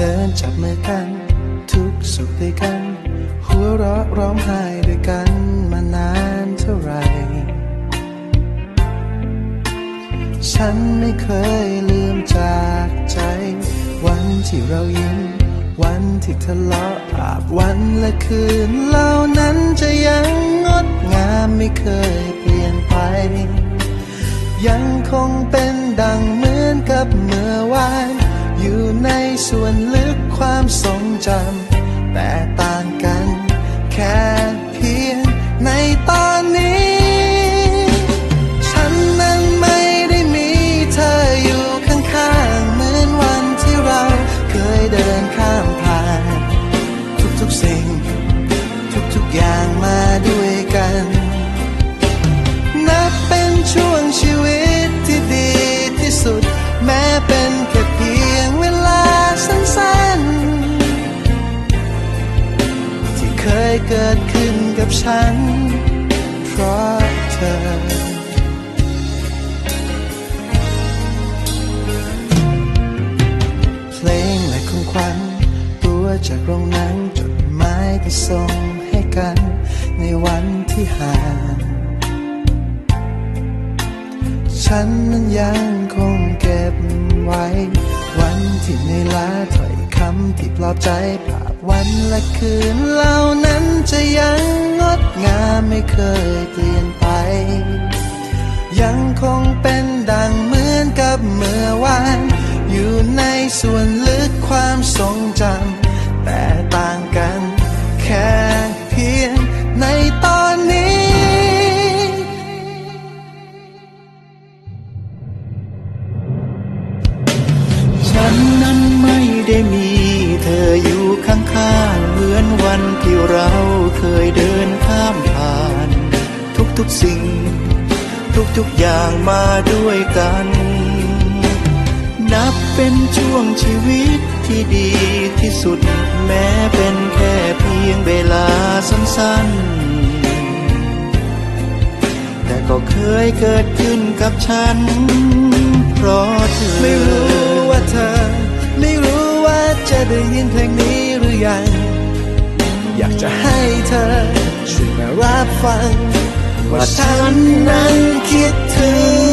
ดินจับมือกันทุกสุขด้วยกันหัวเราะร้องไห้ด้วยกันมานานเท่าไรฉันไม่เคยลืมจากใจวันที่เรายิ้มวันที่ทะเลาะอาบวันและคืนเหล่านั้นจะยังงดงามไม่เคยเปลี่ยนไปยังคงเป็นดังเหมือนกับเมื่อวานอยู่ในส่วนลึกความทรงจำแต่ต่างกันแค่เพียงในตอนนี้ฉันนั้นไม่ได้มีเธออยู่ข้างๆเหมือนวันที่เราเคยเดินข้ามผ่านทุกๆสิ่งทุกๆอย่างมาด้วยกันนับเป็นช่วงชีวิตที่ดีที่สุดแม้เป็นแค่เพียงเวลาสั้นๆที่เคยเกิดขึ้นกับฉันเพราะเธอเพลงและของขวัญตัวจากโรงหนังจดหมายที่ส่งให้กันในวันที่ห่างฉันนั้นยังคงเก็บไว้วันที่เหนื่อยล้าถ้อยคำที่ปลอบใจภาพวันและคืนเหล่านั้นจะยังงดงามไม่เคยเปลี่ยนไปยังคงเป็นดังเหมือนกับเมื่อวานอยู่ในส่วนลึกความทรงจำแต่ต่างกันแค่เพียงในตอนนี้ฉันนั้นไม่ได้มีเธออยู่ข้างๆเหมือนวันที่เราเคยเดินข้ามผ่านทุกๆสิ่งทุกๆอย่างมาด้วยกันนับเป็นช่วงชีวิตที่ดีที่สุดแม้เป็นแค่เพียงเวลาสั้นๆแต่ก็เคยเกิดขึ้นกับฉันเพราะเธอไม่รู้ว่าเธอไม่รู้ว่าจะได้ยินเพลงนี้หรือยังอยากจะให้เธอช่วยมารับฟังว่าฉันนั้นคิดถึง